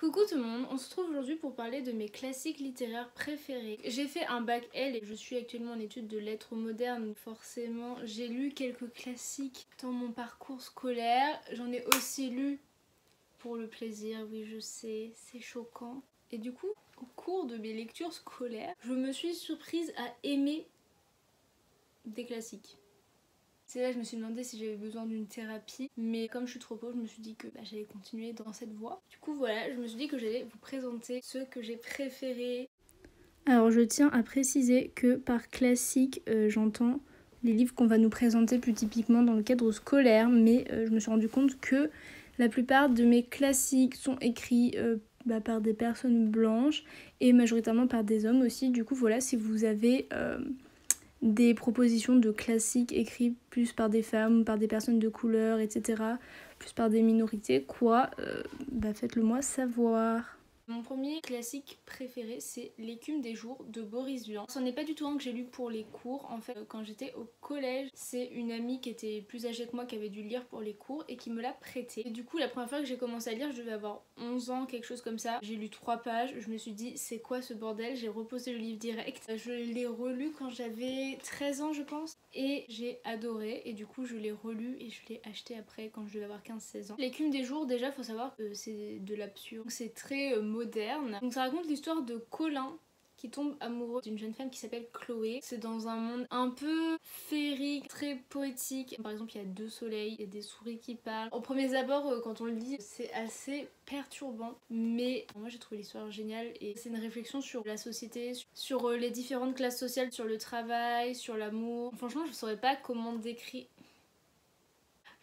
Coucou tout le monde, on se retrouve aujourd'hui pour parler de mes classiques littéraires préférés. J'ai fait un bac L et je suis actuellement en études de lettres modernes. Forcément, j'ai lu quelques classiques dans mon parcours scolaire. J'en ai aussi lu pour le plaisir, oui je sais, c'est choquant. Et du coup, au cours de mes lectures scolaires, je me suis surprise à aimer des classiques. C'est là que je me suis demandé si j'avais besoin d'une thérapie, mais comme je suis trop pauvre, je me suis dit que j'allais continuer dans cette voie. Du coup voilà, je me suis dit que j'allais vous présenter ceux que j'ai préférés. Alors je tiens à préciser que par classique, j'entends les livres qu'on va nous présenter plus typiquement dans le cadre scolaire, mais je me suis rendu compte que la plupart de mes classiques sont écrits par des personnes blanches et majoritairement par des hommes aussi. Du coup voilà, si vous avez des propositions de classiques écrits plus par des femmes, par des personnes de couleur, etc., plus par des minorités, faites-le moi savoir. Mon premier classique préféré, c'est L'écume des jours de Boris Vian. Ce n'est pas du tout un que j'ai lu pour les cours. En fait, quand j'étais au collège, c'est une amie qui était plus âgée que moi qui avait dû lire pour les cours et qui me l'a prêté. Et du coup, la première fois que j'ai commencé à lire, je devais avoir 11 ans, quelque chose comme ça. J'ai lu 3 pages, je me suis dit c'est quoi ce bordel? J'ai reposé le livre direct. Je l'ai relu quand j'avais 13 ans je pense et j'ai adoré et du coup je l'ai relu et je l'ai acheté après quand je devais avoir 15-16 ans. L'écume des jours, déjà faut savoir que c'est de l'absurde, c'est très moderne. Donc ça raconte l'histoire de Colin qui tombe amoureux d'une jeune femme qui s'appelle Chloé. C'est dans un monde un peu féerique, très poétique. Par exemple, il y a 2 soleils, il y a des souris qui parlent. Au premier abord, quand on le lit, c'est assez perturbant. Mais moi, j'ai trouvé l'histoire géniale et c'est une réflexion sur la société, sur les différentes classes sociales, sur le travail, sur l'amour. Franchement, je saurais pas comment décrire.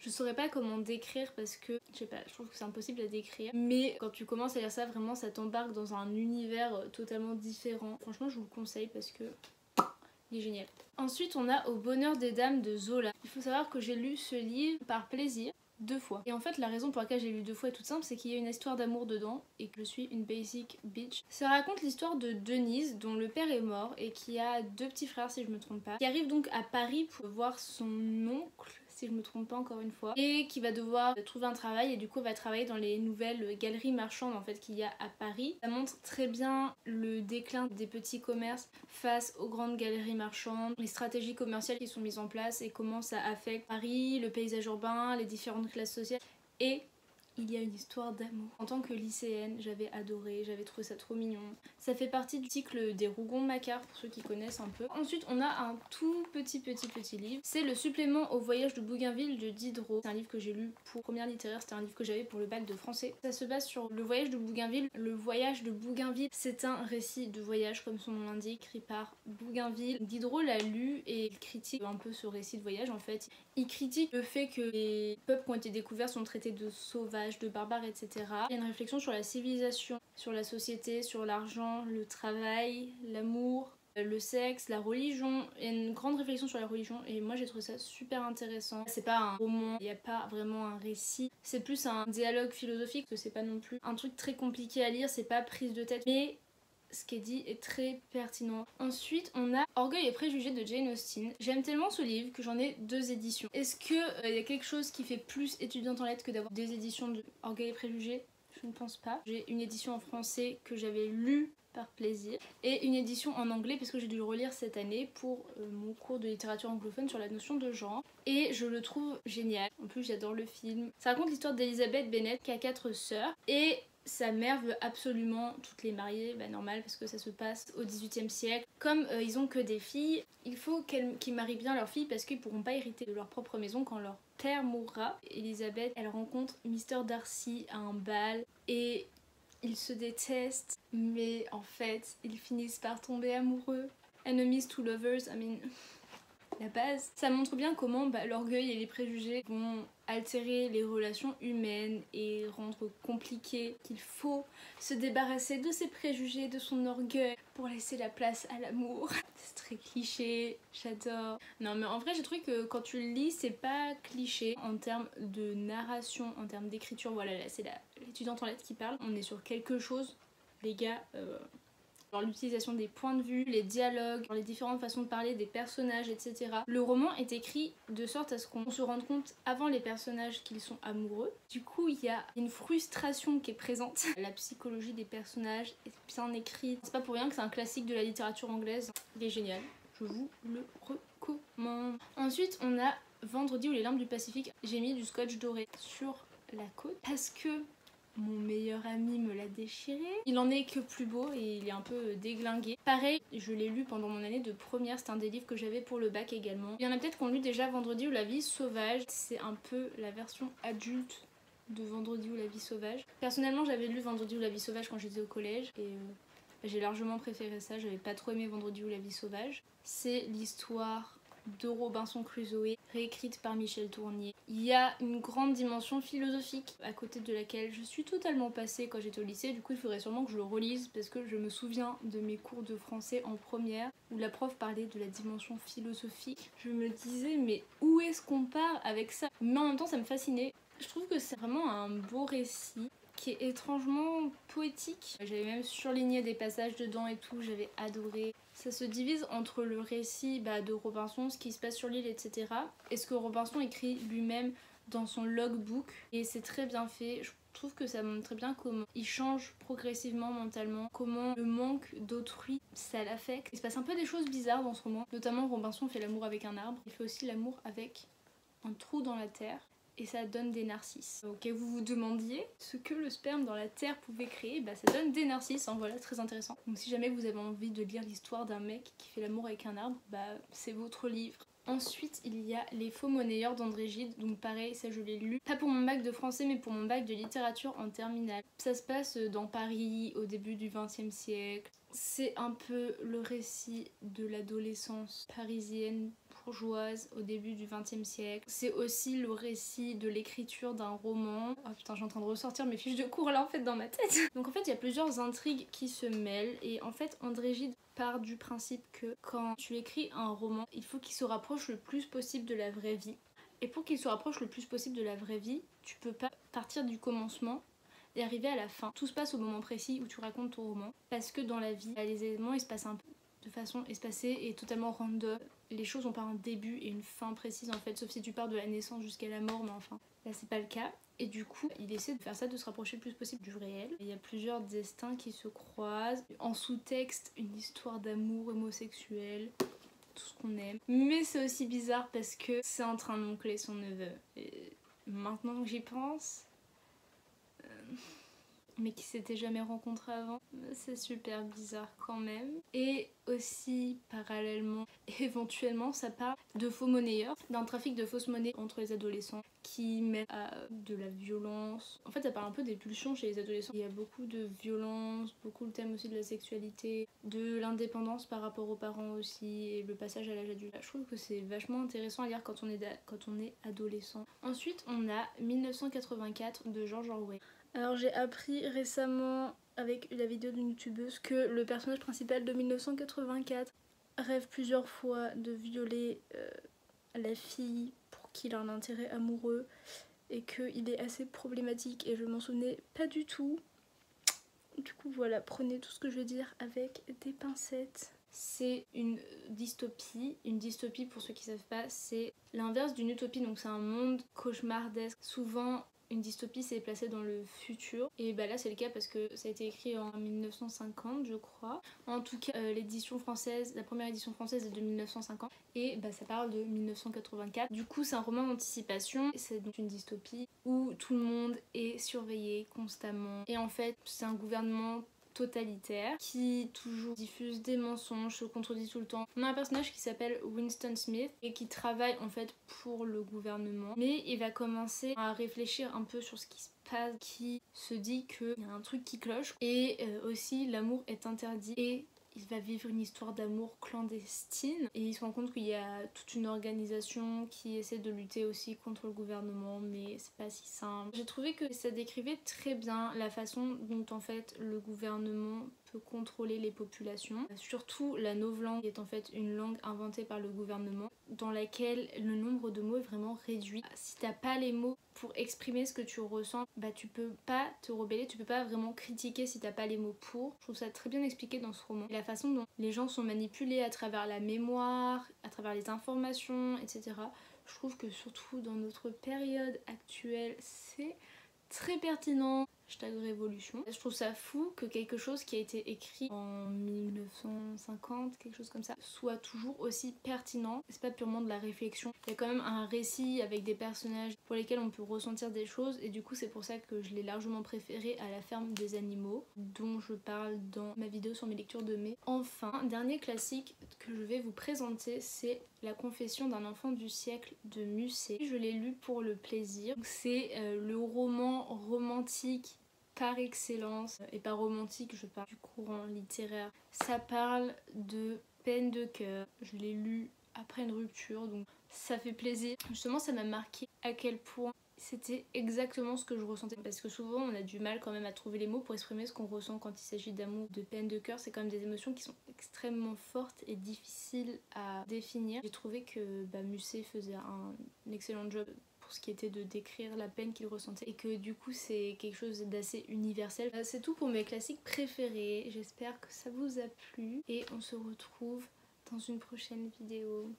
Je saurais pas comment décrire parce que, je sais pas, je trouve que c'est impossible à décrire. Mais quand tu commences à lire ça, vraiment ça t'embarque dans un univers totalement différent. Franchement, je vous le conseille parce que il est génial. Ensuite, on a Au bonheur des dames de Zola. Il faut savoir que j'ai lu ce livre par plaisir 2 fois. Et en fait, la raison pour laquelle j'ai lu 2 fois est toute simple, c'est qu'il y a une histoire d'amour dedans et que je suis une basic bitch. Ça raconte l'histoire de Denise, dont le père est mort et qui a 2 petits frères si je me trompe pas, qui arrive donc à Paris pour voir son oncle, si je me trompe pas encore une fois, et qui va devoir trouver un travail et du coup va travailler dans les nouvelles galeries marchandes en fait qu'il y a à Paris. Ça montre très bien le déclin des petits commerces face aux grandes galeries marchandes, les stratégies commerciales qui sont mises en place et comment ça affecte Paris, le paysage urbain, les différentes classes sociales. Et il y a une histoire d'amour. En tant que lycéenne, j'avais adoré, j'avais trouvé ça trop mignon. Ça fait partie du cycle des Rougon-Macquart pour ceux qui connaissent un peu. Ensuite, on a un tout petit livre. C'est le supplément au voyage de Bougainville de Diderot. C'est un livre que j'ai lu pour première littéraire, c'était un livre que j'avais pour le bac de français. Ça se base sur le voyage de Bougainville. Le voyage de Bougainville, c'est un récit de voyage comme son nom l'indique, écrit par Bougainville. Diderot l'a lu et il critique un peu ce récit de voyage en fait. Il critique le fait que les peuples qui ont été découverts sont traités de sauvages, de barbares, etc. Il y a une réflexion sur la civilisation, sur la société, sur l'argent, le travail, l'amour, le sexe, la religion. Il y a une grande réflexion sur la religion et moi j'ai trouvé ça super intéressant. C'est pas un roman, il n'y a pas vraiment un récit, c'est plus un dialogue philosophique, que c'est pas non plus un truc très compliqué à lire, c'est pas prise de tête, mais ce qui est dit est très pertinent. Ensuite, on a Orgueil et préjugés de Jane Austen. J'aime tellement ce livre que j'en ai 2 éditions. Est-ce que y a quelque chose qui fait plus étudiante en lettres que d'avoir 2 éditions de Orgueil et préjugés? Je ne pense pas. J'ai une édition en français que j'avais lue par plaisir et une édition en anglais parce que j'ai dû le relire cette année pour mon cours de littérature anglophone sur la notion de genre et je le trouve génial. En plus j'adore le film. Ça raconte l'histoire d'Elizabeth Bennet qui a 4 sœurs et sa mère veut absolument toutes les marier, normal parce que ça se passe au XVIIIe siècle. Comme ils ont que des filles, il faut qu'ils marient bien leurs filles parce qu'ils pourront pas hériter de leur propre maison quand leur père mourra. Elisabeth, elle rencontre Mr. Darcy à un bal et ils se détestent, mais en fait, ils finissent par tomber amoureux. Enemies to lovers, la base. Ça montre bien comment l'orgueil et les préjugés vont altérer les relations humaines et rendre compliqué qu'il faut se débarrasser de ses préjugés, de son orgueil pour laisser la place à l'amour. C'est très cliché, j'adore. Non mais en vrai j'ai trouvé que quand tu le lis c'est pas cliché en termes de narration, en termes d'écriture. Voilà, là c'est l'étudiante en lettres qui parle. On est sur quelque chose, les gars, genre l'utilisation des points de vue, les dialogues, les différentes façons de parler des personnages, etc. Le roman est écrit de sorte à ce qu'on se rende compte avant les personnages qu'ils sont amoureux. Du coup, il y a une frustration qui est présente. La psychologie des personnages est bien écrite. C'est pas pour rien que c'est un classique de la littérature anglaise. Il est génial. Je vous le recommande. Ensuite, on a Vendredi ou les larmes du Pacifique. J'ai mis du scotch doré sur la côte parce que mon meilleur ami me l'a déchiré. Il en est que plus beau et il est un peu déglingué. Pareil, je l'ai lu pendant mon année de première, c'est un des livres que j'avais pour le bac également. Il y en a peut-être qui ont lu déjà Vendredi ou la vie sauvage. C'est un peu la version adulte de Vendredi ou la vie sauvage. Personnellement, j'avais lu Vendredi ou la vie sauvage quand j'étais au collège et j'ai largement préféré ça. J'avais pas trop aimé Vendredi ou la vie sauvage. C'est l'histoire de Robinson Crusoe, réécrite par Michel Tournier. Il y a une grande dimension philosophique à côté de laquelle je suis totalement passée quand j'étais au lycée. Du coup, il faudrait sûrement que je le relise parce que je me souviens de mes cours de français en première où la prof parlait de la dimension philosophique. Je me disais, mais où est-ce qu'on part avec ça? Mais en même temps, ça me fascinait. Je trouve que c'est vraiment un beau récit qui est étrangement poétique. J'avais même surligné des passages dedans et tout, j'avais adoré. Ça se divise entre le récit de Robinson, ce qui se passe sur l'île, etc. et ce que Robinson écrit lui-même dans son logbook. Et c'est très bien fait. Je trouve que ça montre très bien comment il change progressivement mentalement, comment le manque d'autrui, ça l'affecte. Il se passe un peu des choses bizarres dans ce roman. Notamment, Robinson fait l'amour avec un arbre. Il fait aussi l'amour avec un trou dans la terre. Et ça donne des narcisses. Ok, vous vous demandiez ce que le sperme dans la terre pouvait créer, ça donne des narcisses, voilà, très intéressant. Donc si jamais vous avez envie de lire l'histoire d'un mec qui fait l'amour avec un arbre, c'est votre livre. Ensuite, il y a Les Faux Monnayeurs d'André Gide, donc pareil, ça je l'ai lu. Pas pour mon bac de français, mais pour mon bac de littérature en terminale. Ça se passe dans Paris, au début du XXe siècle. C'est un peu le récit de l'adolescence parisienne bourgeoise au début du XXe siècle. C'est aussi le récit de l'écriture d'un roman. Oh putain, je suis en train de ressortir mes fiches de cours là en fait dans ma tête. Donc en fait, il y a plusieurs intrigues qui se mêlent et en fait, André Gide part du principe que quand tu écris un roman, il faut qu'il se rapproche le plus possible de la vraie vie. Et pour qu'il se rapproche le plus possible de la vraie vie, tu peux pas partir du commencement et arriver à la fin. Tout se passe au moment précis où tu racontes ton roman. Parce que dans la vie, les événements ils se passent un peu de façon espacée et totalement random. Les choses ont pas un début et une fin précise en fait, sauf si tu pars de la naissance jusqu'à la mort, mais enfin, là c'est pas le cas. Et du coup, il essaie de faire ça, de se rapprocher le plus possible du réel. Il y a plusieurs destins qui se croisent. En sous-texte, une histoire d'amour homosexuel, tout ce qu'on aime. Mais c'est aussi bizarre parce que c'est entre un oncle et son neveu. Et maintenant que j'y pense... mais qui s'étaient jamais rencontrés avant, c'est super bizarre quand même. Et aussi, parallèlement, éventuellement, ça parle de faux monnayeurs, d'un trafic de fausses monnaies entre les adolescents qui mène à de la violence. En fait, ça parle un peu des pulsions chez les adolescents. Il y a beaucoup de violence, beaucoup le thème aussi de la sexualité, de l'indépendance par rapport aux parents aussi, et le passage à l'âge adulte. Je trouve que c'est vachement intéressant à lire quand on est adolescent. Ensuite, on a 1984 de George Orwell. Alors j'ai appris récemment avec la vidéo d'une youtubeuse que le personnage principal de 1984 rêve plusieurs fois de violer la fille pour qu'il ait un intérêt amoureux et qu'il est assez problématique et je m'en souvenais pas du tout. Du coup voilà, prenez tout ce que je veux dire avec des pincettes. C'est une dystopie. Une dystopie, pour ceux qui savent pas, c'est l'inverse d'une utopie, donc c'est un monde cauchemardesque. Souvent une dystopie c'est placé dans le futur et là c'est le cas parce que ça a été écrit en 1950 je crois. En tout cas l'édition française, la première édition française est de 1950 et ça parle de 1984. Du coup c'est un roman d'anticipation, c'est donc une dystopie où tout le monde est surveillé constamment et en fait c'est un gouvernement totalitaire qui toujours diffuse des mensonges, se contredit tout le temps. On a un personnage qui s'appelle Winston Smith et qui travaille en fait pour le gouvernement, mais il va commencer à réfléchir un peu sur ce qui se passe, qui se dit qu'il y a un truc qui cloche et aussi l'amour est interdit et il va vivre une histoire d'amour clandestine et il se rend compte qu'il y a toute une organisation qui essaie de lutter aussi contre le gouvernement, mais c'est pas si simple. J'ai trouvé que ça décrivait très bien la façon dont en fait le gouvernement peut contrôler les populations, surtout la novlangue qui est en fait une langue inventée par le gouvernement dans laquelle le nombre de mots est vraiment réduit. Si t'as pas les mots pour exprimer ce que tu ressens, bah tu peux pas te rebeller, tu peux pas vraiment critiquer si t'as pas les mots pour. Je trouve ça très bien expliqué dans ce roman. Et la façon dont les gens sont manipulés à travers la mémoire, à travers les informations, etc. Je trouve que surtout dans notre période actuelle, c'est très pertinent. Hashtag révolution. Je trouve ça fou que quelque chose qui a été écrit en 1950, quelque chose comme ça, soit toujours aussi pertinent. C'est pas purement de la réflexion. Il y a quand même un récit avec des personnages pour lesquels on peut ressentir des choses et du coup c'est pour ça que je l'ai largement préféré à La ferme des animaux, dont je parle dans ma vidéo sur mes lectures de mai. Enfin, dernier classique que je vais vous présenter, c'est La confession d'un enfant du siècle de Musset. Je l'ai lu pour le plaisir. C'est le roman romantique par excellence, et par romantique je parle du courant littéraire. Ça parle de peine de cœur, je l'ai lu après une rupture donc ça fait plaisir. Justement ça m'a marqué à quel point c'était exactement ce que je ressentais, parce que souvent on a du mal quand même à trouver les mots pour exprimer ce qu'on ressent quand il s'agit d'amour, de peine de cœur. C'est quand même des émotions qui sont extrêmement fortes et difficiles à définir. J'ai trouvé que Musset faisait un excellent job pour ce qui était de décrire la peine qu'il ressentait et que du coup c'est quelque chose d'assez universel. C'est tout pour mes classiques préférés, j'espère que ça vous a plu et on se retrouve dans une prochaine vidéo.